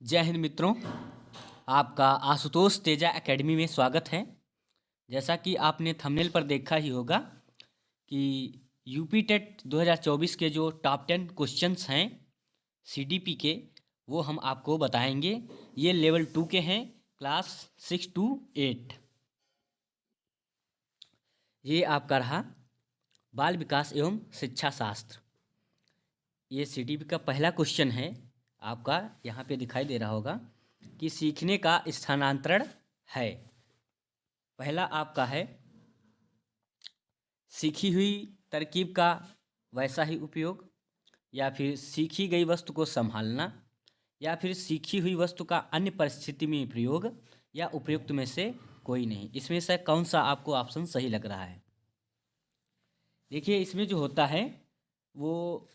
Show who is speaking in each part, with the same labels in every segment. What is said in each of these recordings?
Speaker 1: जय हिंद मित्रों। आपका आशुतोष तेजा एकेडमी में स्वागत है। जैसा कि आपने थंबनेल पर देखा ही होगा कि यूपी टेट 2024 के जो टॉप 10 क्वेश्चंस हैं सीडीपी के, वो हम आपको बताएंगे। ये लेवल 2 के हैं, क्लास 6 to 8। ये आपका रहा बाल विकास एवं शिक्षा शास्त्र। ये सीडीपी का पहला क्वेश्चन है आपका, यहाँ पे दिखाई दे रहा होगा कि सीखने का स्थानांतरण है। पहला आपका है सीखी हुई तरकीब का वैसा ही उपयोग, या फिर सीखी गई वस्तु को संभालना, या फिर सीखी हुई वस्तु का अन्य परिस्थिति में प्रयोग, या उपयुक्त में से कोई नहीं। इसमें से कौन सा आपको ऑप्शन सही लग रहा है? देखिए, इसमें जो होता है वो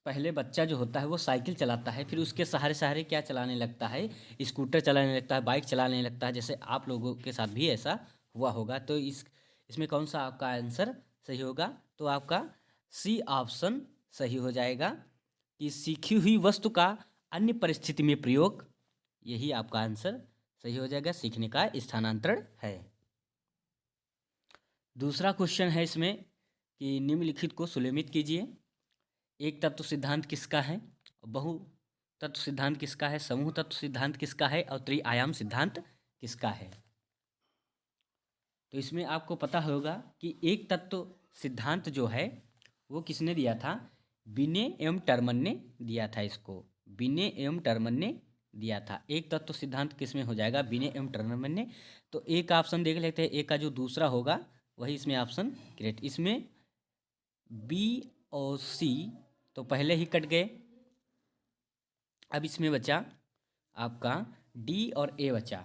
Speaker 1: पहले बच्चा जो होता है वो साइकिल चलाता है, फिर उसके सहारे सहारे क्या चलाने लगता है, स्कूटर चलाने लगता है, बाइक चलाने लगता है। जैसे आप लोगों के साथ भी ऐसा हुआ होगा। तो इसमें कौन सा आपका आंसर सही होगा? तो आपका सी ऑप्शन सही हो जाएगा कि सीखी हुई वस्तु का अन्य परिस्थिति में प्रयोग। यही आपका आंसर सही हो जाएगा, सीखने का स्थानांतरण है। दूसरा क्वेश्चन है इसमें कि निम्नलिखित को सुलेखित कीजिए। एक तत्व सिद्धांत किसका है? बहु तत्व सिद्धांत किसका है? समूह तत्व सिद्धांत किसका है? और त्रिआयाम सिद्धांत किसका है? तो इसमें आपको पता होगा कि एक तत्व सिद्धांत जो है वो किसने दिया था? बिने एवं टर्मन ने दिया था। इसको बिने एवं टर्मन ने दिया था। एक तत्व सिद्धांत किसमें हो जाएगा? बिने एवं टर्मन ने। तो एक ऑप्शन देख लेते हैं, एक का जो दूसरा होगा वही इसमें ऑप्शन करेक्ट। इसमें बी और सी तो पहले ही कट गए। अब इसमें बचा आपका डी और ए बचा।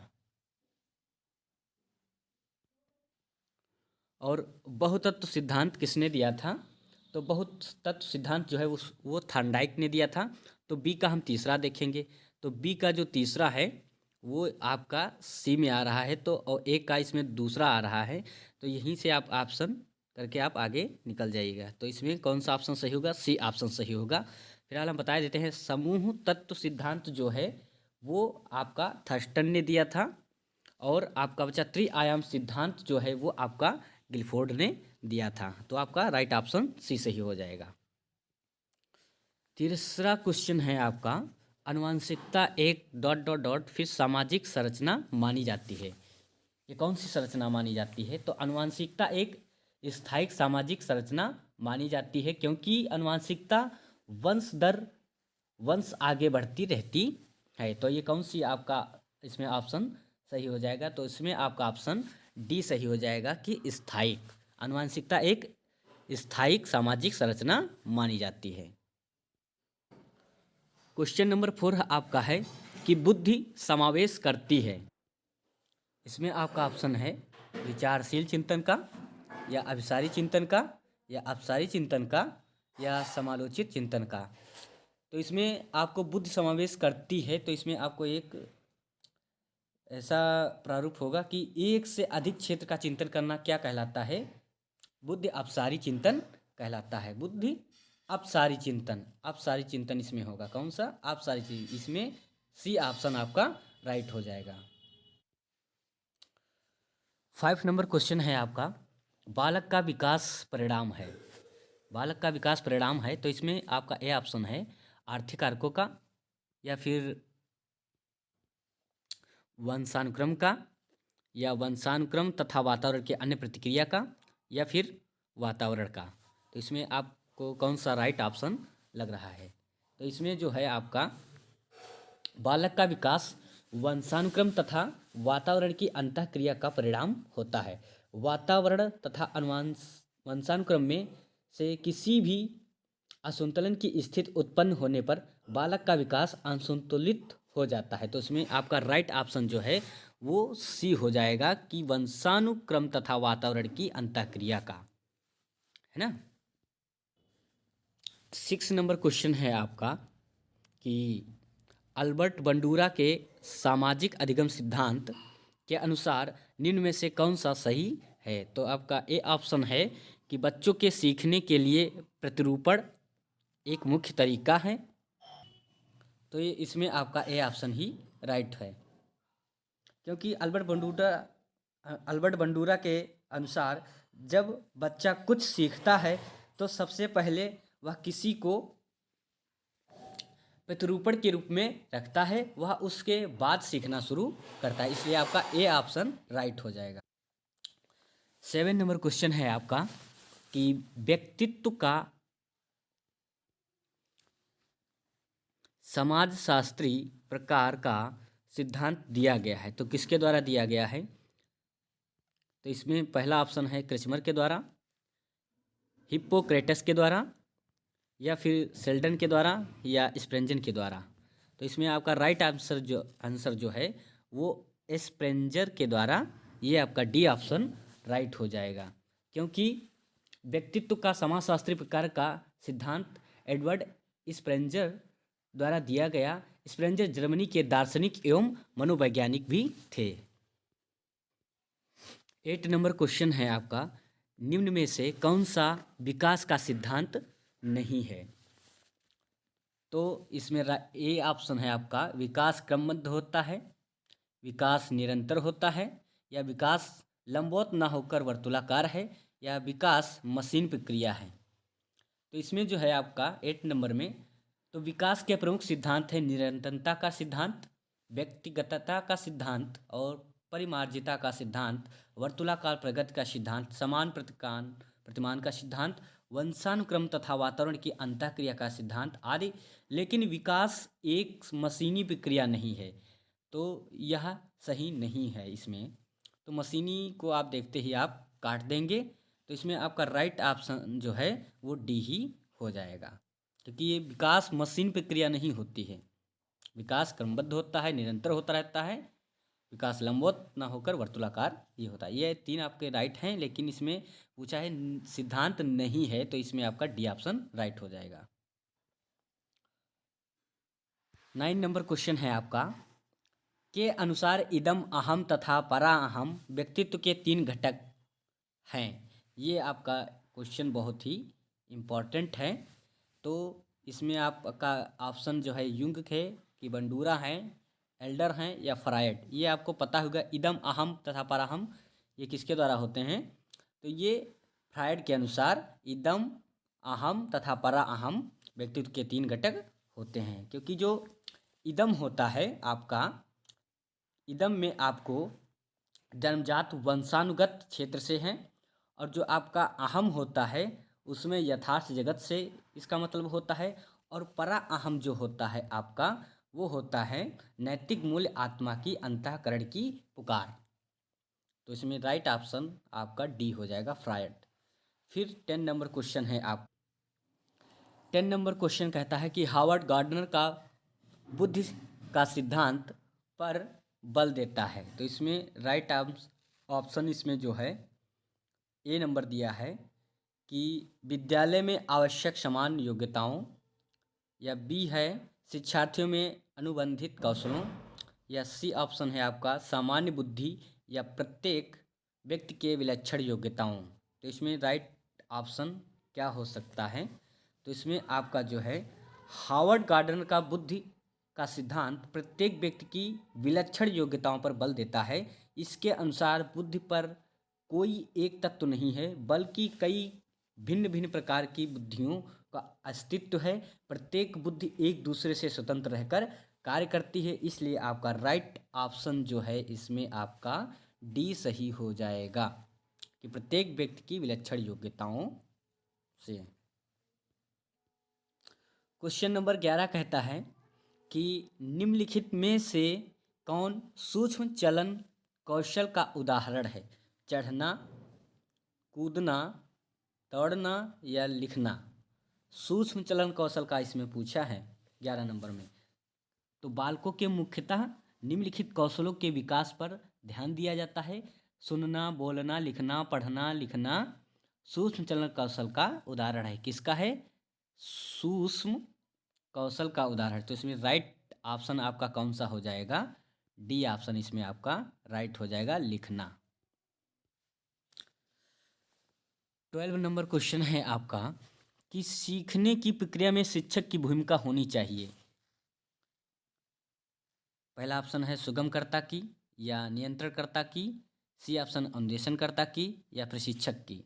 Speaker 1: और बहुतत्व सिद्धांत किसने दिया था? तो बहुतत्व सिद्धांत जो है वो थॉर्नडाइक ने दिया था। तो बी का हम तीसरा देखेंगे। तो बी का जो तीसरा है वो आपका सी में आ रहा है, तो और ए का इसमें दूसरा आ रहा है। तो यहीं से आप ऑप्शन करके आप आगे निकल जाइएगा। तो इसमें कौन सा ऑप्शन सही होगा? सी ऑप्शन सही होगा। फिलहाल हम बता देते हैं, समूह तत्व सिद्धांत जो है वो आपका थर्स्टन ने दिया था। और आपका बचा त्रिआयाम सिद्धांत जो है वो आपका गिलफोर्ड ने दिया था। तो आपका राइट ऑप्शन सी सही हो जाएगा। तीसरा क्वेश्चन है आपका, आनुवंशिकता एक डॉट डॉट डॉट फिर सामाजिक संरचना मानी जाती है। ये कौन सी संरचना मानी जाती है? तो आनुवंशिकता एक स्थायिक सामाजिक संरचना मानी जाती है, क्योंकि आनुवंशिकता वंश दर वंश आगे बढ़ती रहती है। तो ये कौन सी आपका इसमें ऑप्शन सही हो जाएगा? तो इसमें आपका ऑप्शन डी सही हो जाएगा कि स्थायिक आनुवंशिकता एक स्थायिक सामाजिक संरचना मानी जाती है। क्वेश्चन नंबर 4 आपका है कि बुद्धि समावेश करती है। इसमें आपका ऑप्शन है विचारशील चिंतन का, या अभिसारी चिंतन का, या अपसारी चिंतन का, या समालोचित चिंतन का। तो इसमें आपको बुद्धि समावेश करती है, तो इसमें आपको एक ऐसा प्रारूप होगा कि एक से अधिक क्षेत्र का चिंतन करना क्या कहलाता है? बुद्धि अपसारी चिंतन कहलाता है। बुद्धि अपसारी चिंतन, अपसारी चिंतन इसमें होगा। कौन सा? अपसारी चिंतन। इसमें सी ऑप्शन आपका राइट हो जाएगा। 5 नंबर क्वेश्चन है आपका, बालक का विकास परिणाम है। बालक का विकास परिणाम है, तो इसमें आपका ए ऑप्शन है आर्थिक कारकों का, या फिर वंशानुक्रम का, या वंशानुक्रम तथा वातावरण के अन्य प्रतिक्रिया का, या फिर वातावरण का। तो इसमें आपको कौन सा राइट ऑप्शन लग रहा है? तो इसमें जो है आपका बालक का विकास वंशानुक्रम तथा वातावरण की अंतःक्रिया का परिणाम होता है। वातावरण तथा वंशानुक्रम में से किसी भी असंतुलन की स्थिति उत्पन्न होने पर बालक का विकास असंतुलित हो जाता है। तो इसमें आपका राइट ऑप्शन जो है वो सी हो जाएगा कि वंशानुक्रम तथा वातावरण की अंतःक्रिया का, है ना। 6 नंबर क्वेश्चन है आपका कि अल्बर्ट बंडूरा के सामाजिक अधिगम सिद्धांत के अनुसार निम्न में से कौन सा सही है? तो आपका ए ऑप्शन है कि बच्चों के सीखने के लिए प्रतिरूपण एक मुख्य तरीका है। तो ये इसमें आपका ए ऑप्शन ही राइट है, क्योंकि अल्बर्ट बंडूरा के अनुसार जब बच्चा कुछ सीखता है तो सबसे पहले वह किसी को प्रतिरूपण के रूप में रखता है, वह उसके बाद सीखना शुरू करता है, इसलिए आपका ए ऑप्शन राइट हो जाएगा। 7 नंबर क्वेश्चन है आपका कि व्यक्तित्व का समाजशास्त्री प्रकार का सिद्धांत दिया गया है, तो किसके द्वारा दिया गया है? तो इसमें पहला ऑप्शन है क्रेचमर के द्वारा, हिप्पोक्रेटस के द्वारा, या फिर सेल्डन के द्वारा, या स्प्रेंजन के द्वारा। तो इसमें आपका राइट आंसर जो है वो स्प्रेंजर के द्वारा, ये आपका डी ऑप्शन राइट हो जाएगा, क्योंकि व्यक्तित्व का समाजशास्त्री प्रकार का सिद्धांत एडवर्ड स्प्रेंजर द्वारा दिया गया। स्प्रेंजर जर्मनी के दार्शनिक एवं मनोवैज्ञानिक भी थे। 8 नंबर क्वेश्चन है आपका, निम्न में से कौन सा विकास का सिद्धांत नहीं है? तो इसमें ए ऑप्शन है आपका, विकास क्रमबद्ध होता है, विकास निरंतर होता है, या विकास लंबवत ना होकर वर्तुलाकार है, या विकास मशीन प्रक्रिया है। तो इसमें जो है आपका 8 नंबर में, तो विकास के प्रमुख सिद्धांत है निरंतरता का सिद्धांत, व्यक्तिगतता का सिद्धांत, और परिमार्जिता का सिद्धांत, वर्तुलाकार प्रगति का सिद्धांत, समान प्रतिमान का सिद्धांत, वंशानुक्रम तथा वातावरण की अंतःक्रिया का सिद्धांत आदि। लेकिन विकास एक मशीनी प्रक्रिया नहीं है, तो यह सही नहीं है इसमें। तो मशीनी को आप देखते ही आप काट देंगे, तो इसमें आपका राइट ऑप्शन जो है वो डी ही हो जाएगा, क्योंकि ये विकास मशीन प्रक्रिया नहीं होती है। विकास क्रमबद्ध होता है, निरंतर होता रहता है, विकास लंबवत ना होकर वर्तुलाकार ये होता है। ये 3 आपके राइट हैं, लेकिन इसमें पूछा है सिद्धांत नहीं है, तो इसमें आपका डी ऑप्शन राइट हो जाएगा। 9 नंबर क्वेश्चन है आपका, के अनुसार इदम अहम तथा परा अहम व्यक्तित्व के 3 घटक हैं। ये आपका क्वेश्चन बहुत ही इम्पोर्टेंट है। तो इसमें आपका ऑप्शन जो है युंग है कि बंडूरा हैं, एल्डर हैं, या फ्रायड। ये आपको पता होगा, इदम अहम तथा पराहम ये किसके द्वारा होते हैं? तो ये फ्रायड के अनुसार इदम अहम तथा परा अहम व्यक्तित्व के 3 घटक होते हैं, क्योंकि जो इदम होता है आपका, इदम में आपको जन्मजात वंशानुगत क्षेत्र से हैं, और जो आपका अहम होता है उसमें यथार्थ जगत से इसका मतलब होता है, और परा अहम जो होता है आपका वो होता है नैतिक मूल्य आत्मा की अंतःकरण की पुकार। तो इसमें राइट ऑप्शन आपका डी हो जाएगा, फ्रायड। फिर 10 नंबर क्वेश्चन है 10 नंबर क्वेश्चन कहता है कि हार्वर्ड गार्डनर का बुद्धि का सिद्धांत पर बल देता है। तो इसमें राइट ऑप्शन इसमें जो है ए नंबर दिया है कि विद्यालय में आवश्यक समान योग्यताओं, या बी है शिक्षार्थियों में अनुबंधित कौशलों, या सी ऑप्शन है आपका सामान्य बुद्धि या प्रत्येक व्यक्ति के विलक्षण योग्यताओं। तो इसमें राइट ऑप्शन क्या हो सकता है? तो इसमें आपका जो है हार्वर्ड गार्डनर का बुद्धि का सिद्धांत प्रत्येक व्यक्ति की विलक्षण योग्यताओं पर बल देता है। इसके अनुसार बुद्धि पर कोई एक तत्व नहीं है, बल्कि कई भिन्न भिन्न प्रकार की बुद्धियों का अस्तित्व है। प्रत्येक बुद्धि एक दूसरे से स्वतंत्र रहकर कार्य करती है, इसलिए आपका राइट ऑप्शन जो है इसमें आपका डी सही हो जाएगा, कि प्रत्येक व्यक्ति की विलक्षण योग्यताओं से। क्वेश्चन नंबर 11 कहता है कि निम्नलिखित में से कौन सूक्ष्म चलन कौशल का उदाहरण है? चढ़ना, कूदना, दौड़ना, या लिखना। सूक्ष्म चलन कौशल का इसमें पूछा है 11 नंबर में। तो बालकों के मुख्यतः निम्नलिखित कौशलों के विकास पर ध्यान दिया जाता है। सुनना, बोलना, लिखना, पढ़ना, लिखना सूक्ष्म चलन कौशल का उदाहरण है। किसका है? सूक्ष्म कौशल का उदाहरण। तो इसमें राइट ऑप्शन आपका कौन सा हो जाएगा? डी ऑप्शन इसमें आपका राइट हो जाएगा, लिखना। 12 नंबर क्वेश्चन है आपका कि सीखने की प्रक्रिया में शिक्षक की भूमिका होनी चाहिए। पहला ऑप्शन है सुगमकर्ता की या नियंत्रणकर्ता की, सी ऑप्शन अन्वेषणकर्ता की या प्रशिक्षक की।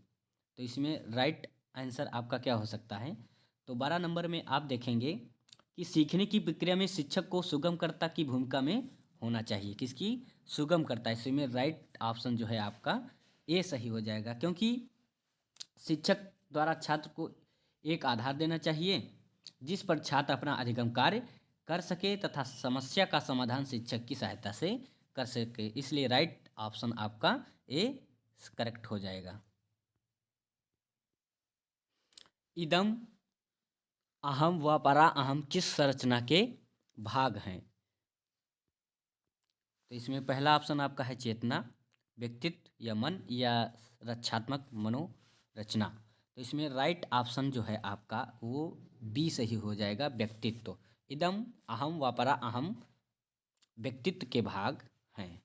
Speaker 1: तो इसमें राइट आंसर आपका क्या हो सकता है? तो 12 नंबर में आप देखेंगे कि सीखने की प्रक्रिया में शिक्षक को सुगमकर्ता की भूमिका में होना चाहिए। किसकी? सुगमकर्ता। इसमें राइट ऑप्शन जो है आपका ए सही हो जाएगा, क्योंकि शिक्षक द्वारा छात्र को एक आधार देना चाहिए जिस पर छात्र अपना अधिगम कार्य कर सके तथा समस्या का समाधान शिक्षक की सहायता से कर सके। इसलिए राइट ऑप्शन आपका ए करेक्ट हो जाएगा। इदम, अहम व परा अहम किस संरचना के भाग हैं? तो इसमें पहला ऑप्शन आपका है चेतना, व्यक्तित्व या मन या रक्षात्मक मनोरचना। तो इसमें राइट ऑप्शन जो है आपका वो बी सही हो जाएगा, व्यक्तित्व। इदम, अहम व परा अहम व्यक्तित्व के भाग हैं।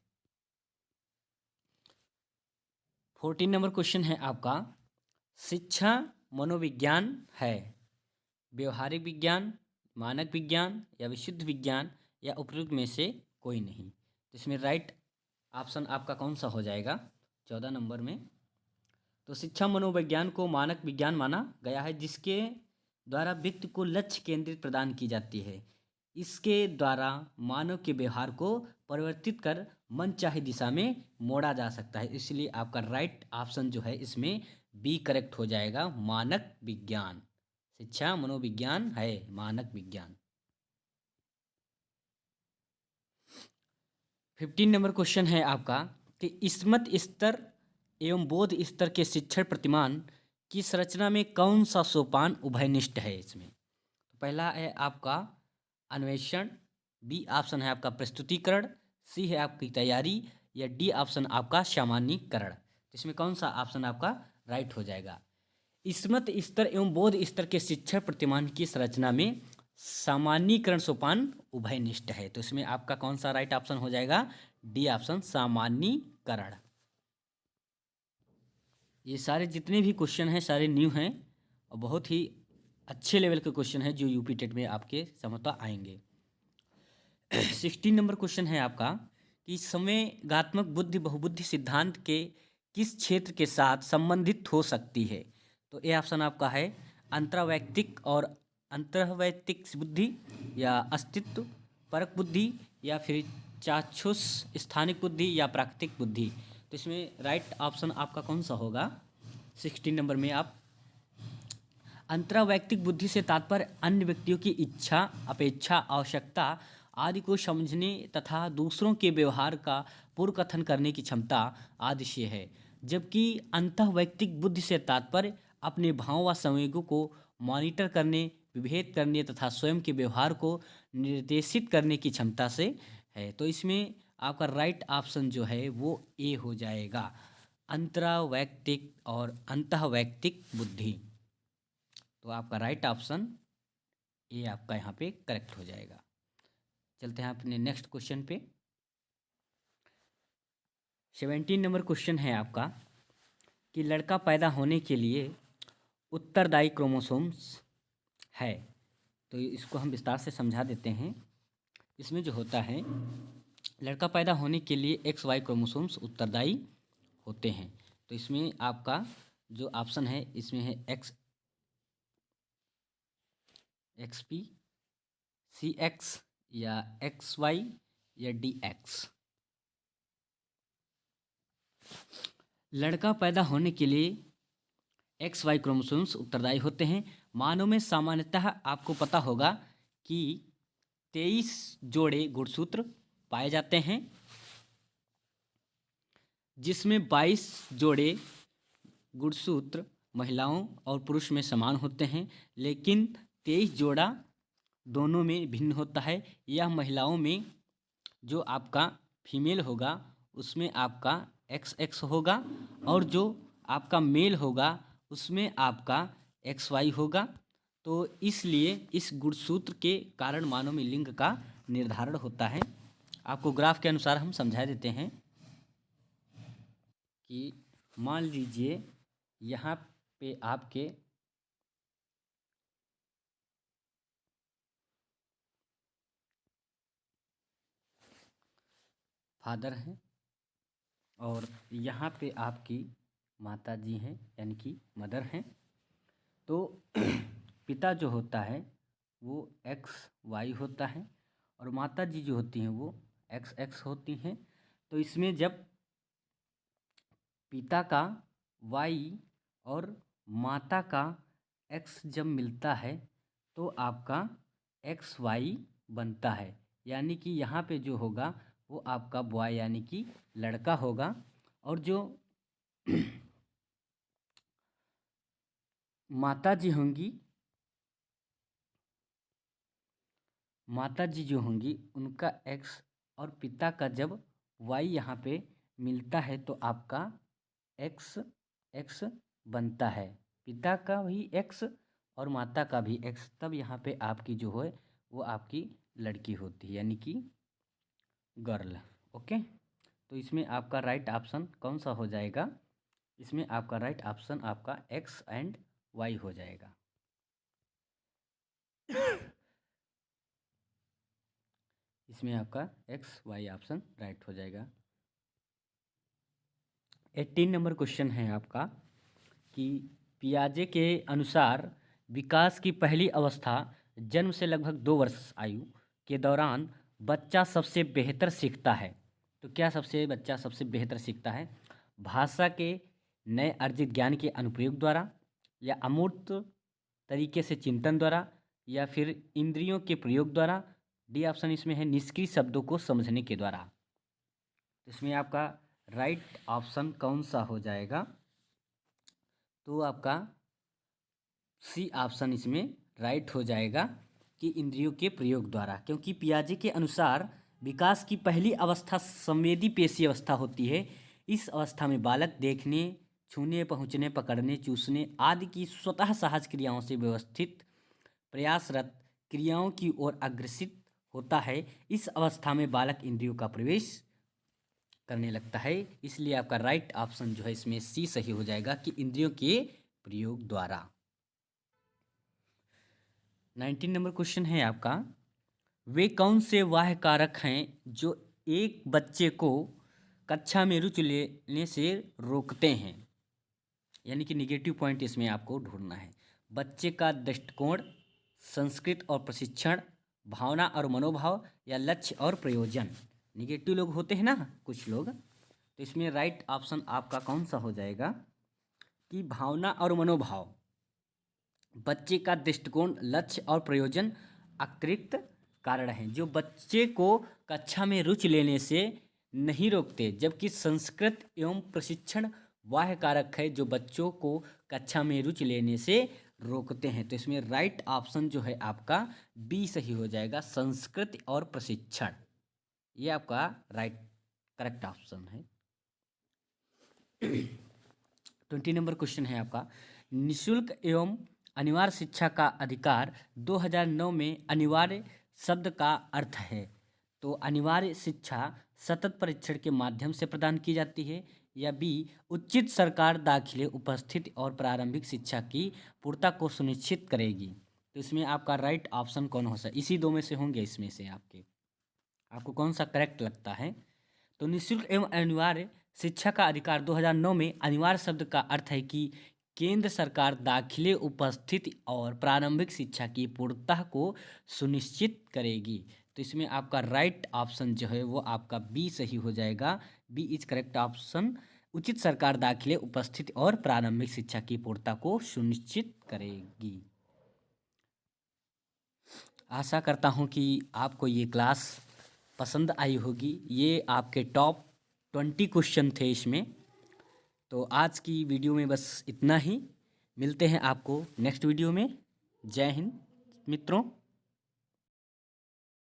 Speaker 1: 14 नंबर क्वेश्चन है आपका, शिक्षा मनोविज्ञान है, व्यवहारिक विज्ञान, मानक विज्ञान या विशुद्ध विज्ञान या उपयुक्त में से कोई नहीं। तो इसमें राइट ऑप्शन आपका कौन सा हो जाएगा 14 नंबर में? तो शिक्षा मनोविज्ञान को मानक विज्ञान माना गया है, जिसके द्वारा व्यक्ति को लक्ष्य केंद्रित प्रदान की जाती है। इसके द्वारा मानव के व्यवहार को परिवर्तित कर मनचाही दिशा में मोड़ा जा सकता है। इसलिए आपका राइट ऑप्शन जो है इसमें बी करेक्ट हो जाएगा, मानक विज्ञान। शिक्षा मनोविज्ञान है, मानक विज्ञान। 15 नंबर क्वेश्चन है आपका कि स्मृत स्तर एवं बोध स्तर के शिक्षण प्रतिमान की संरचना में कौन सा सोपान उभयनिष्ठ है? इसमें तो पहला है आपका अन्वेषण, बी ऑप्शन है आपका प्रस्तुतिकरण, सी है आपकी तैयारी या डी ऑप्शन आपका सामान्यीकरण। तो इसमें कौन सा ऑप्शन आपका राइट हो जाएगा? स्मृत स्तर एवं बोध स्तर के शिक्षण प्रतिमान की संरचना में सामान्यीकरण सोपान उभयनिष्ठ है। तो इसमें आपका कौन सा राइट ऑप्शन हो जाएगा? डी ऑप्शन, सामान्यीकरण। ये सारे जितने भी क्वेश्चन हैं सारे न्यू हैं और बहुत ही अच्छे लेवल के क्वेश्चन हैं जो यूपी टेट में आपके समता आएंगे। 16 नंबर क्वेश्चन है आपका कि संवेगात्मक बुद्धि बहुबुद्धि सिद्धांत के किस क्षेत्र के साथ संबंधित हो सकती है? तो ए ऑप्शन आपका है अंतर्वैयक्तिक और अंतर्वैयक्तिक बुद्धि या अस्तित्व परक बुद्धि या फिर चाक्षुष स्थानिक बुद्धि या प्राकृतिक बुद्धि। तो इसमें राइट ऑप्शन आपका कौन सा होगा 16 नंबर में? आप अंतर्वैयक्तिक बुद्धि से तात्पर्य अन्य व्यक्तियों की इच्छा, अपेक्षा, आवश्यकता आदि को समझने तथा दूसरों के व्यवहार का पूर्व कथन करने की क्षमता आदि से है, जबकि अंतर्वैयक्तिक बुद्धि से तात्पर्य अपने भाव व संवेगों को मॉनिटर करने, विभेद करने तथा स्वयं के व्यवहार को निर्देशित करने की क्षमता से है। तो इसमें आपका राइट ऑप्शन जो है वो ए हो जाएगा, अंतर्वैयक्तिक और अंतर्वैयक्तिक बुद्धि। तो आपका राइट ऑप्शन ए आपका यहाँ पे करेक्ट हो जाएगा। चलते हैं अपने नेक्स्ट क्वेश्चन पे। 17 नंबर क्वेश्चन है आपका कि लड़का पैदा होने के लिए उत्तरदायी क्रोमोसोम्स है। तो इसको हम विस्तार से समझा देते हैं। इसमें जो होता है, लड़का पैदा होने के लिए XY क्रोमोसोम्स उत्तरदायी होते हैं। तो इसमें आपका जो ऑप्शन है इसमें है XP, CX या XY या DX। लड़का पैदा होने के लिए XY क्रोमोसोम्स उत्तरदायी होते हैं। मानव में सामान्यतः आपको पता होगा कि 23 जोड़े गुणसूत्र पाए जाते हैं, जिसमें 22 जोड़े गुणसूत्र महिलाओं और पुरुष में समान होते हैं, लेकिन 23 जोड़ा दोनों में भिन्न होता है। यह महिलाओं में जो आपका फीमेल होगा उसमें आपका XX होगा और जो आपका मेल होगा उसमें आपका XY होगा। तो इसलिए इस गुणसूत्र के कारण मानव में लिंग का निर्धारण होता है। आपको ग्राफ के अनुसार हम समझा देते हैं कि मान लीजिए यहाँ पे आपके फादर हैं और यहाँ पे आपकी माता जी हैं यानी कि मदर हैं। तो पिता जो होता है वो एक्स वाई होता है और माता जी जो होती हैं वो एक्स एक्स होती हैं। तो इसमें जब पिता का वाई और माता का एक्स जब मिलता है तो आपका एक्स वाई बनता है, यानी कि यहाँ पे जो होगा वो आपका बॉय यानी कि लड़का होगा। और जो माता जी होंगी, माता जी जो होंगी उनका एक्स और पिता का जब वाई यहाँ पे मिलता है तो आपका एक्स एक्स बनता है, पिता का भी एक्स और माता का भी एक्स। तब यहाँ पे आपकी जो है वो आपकी लड़की होती है यानी कि गर्ल। ओके, तो इसमें आपका राइट ऑप्शन कौन सा हो जाएगा? इसमें आपका राइट ऑप्शन आपका एक्स एंड वाई हो जाएगा। इसमें आपका एक्स वाई ऑप्शन राइट हो जाएगा। 18 नंबर क्वेश्चन है आपका कि पियाजे के अनुसार विकास की पहली अवस्था जन्म से लगभग 2 वर्ष आयु के दौरान बच्चा सबसे बेहतर सीखता है। तो क्या बच्चा सबसे बेहतर सीखता है? भाषा के नए अर्जित ज्ञान के अनुप्रयोग द्वारा, या अमूर्त तरीके से चिंतन द्वारा, या फिर इंद्रियों के प्रयोग द्वारा। डी ऑप्शन इसमें है निष्क्रिय शब्दों को समझने के द्वारा। इसमें आपका राइट ऑप्शन कौन सा हो जाएगा? तो आपका सी ऑप्शन इसमें राइट हो जाएगा कि इंद्रियों के प्रयोग द्वारा, क्योंकि पियाजे के अनुसार विकास की पहली अवस्था संवेदी पेशी अवस्था होती है। इस अवस्था में बालक देखने, छूने, पहुँचने, पकड़ने, चूसने आदि की स्वतः सहज क्रियाओं से व्यवस्थित प्रयासरत क्रियाओं की ओर अग्रसित होता है। इस अवस्था में बालक इंद्रियों का प्रवेश करने लगता है। इसलिए आपका राइट ऑप्शन जो है इसमें सी सही हो जाएगा कि इंद्रियों के प्रयोग द्वारा। 19 नंबर क्वेश्चन है आपका, वे कौन से वाह्य कारक हैं जो एक बच्चे को कक्षा में रुचि लेने से रोकते हैं? यानी कि निगेटिव पॉइंट इसमें आपको ढूंढना है। बच्चे का दृष्टिकोण, संस्कृत और प्रशिक्षण, भावना और मनोभाव, या लक्ष्य और प्रयोजन। निगेटिव लोग होते हैं ना कुछ लोग, तो इसमें राइट ऑप्शन आपका कौन सा हो जाएगा कि भावना और मनोभाव, बच्चे का दृष्टिकोण, लक्ष्य और प्रयोजन अतिरिक्त कारण हैं जो बच्चे को कक्षा में रुचि लेने से नहीं रोकते, जबकि संस्कृत एवं प्रशिक्षण वाह्य कारक है जो बच्चों को कक्षा में रुचि लेने से रोकते हैं। तो इसमें राइट ऑप्शन जो है आपका बी सही हो जाएगा, संस्कृत और प्रशिक्षण। ये आपका राइट करेक्ट ऑप्शन है। 20 नंबर क्वेश्चन है आपका, निःशुल्क एवं अनिवार्य शिक्षा का अधिकार 2009 में अनिवार्य शब्द का अर्थ है। तो अनिवार्य शिक्षा सतत परीक्षण के माध्यम से प्रदान की जाती है, या बी उचित सरकार दाखिले, उपस्थिति और प्रारंभिक शिक्षा की पूर्णता को सुनिश्चित करेगी। तो इसमें आपका राइट ऑप्शन कौन हो सकता है? इसी दो में से होंगे, इसमें से आपको कौन सा करेक्ट लगता है? तो निःशुल्क एवं अनिवार्य शिक्षा का अधिकार 2009 में अनिवार्य शब्द का अर्थ है कि केंद्र सरकार दाखिले, उपस्थिति और प्रारंभिक शिक्षा की पूर्णता को सुनिश्चित करेगी। तो इसमें आपका राइट ऑप्शन जो है वो आपका बी सही हो जाएगा। बी इज करेक्ट ऑप्शन, उचित सरकार दाखिले, उपस्थिति और प्रारंभिक शिक्षा की पूर्णता को सुनिश्चित करेगी। आशा करता हूँ कि आपको ये क्लास पसंद आई होगी। ये आपके टॉप 20 क्वेश्चन थे इसमें। तो आज की वीडियो में बस इतना ही। मिलते हैं आपको नेक्स्ट वीडियो में। जय हिंद मित्रों।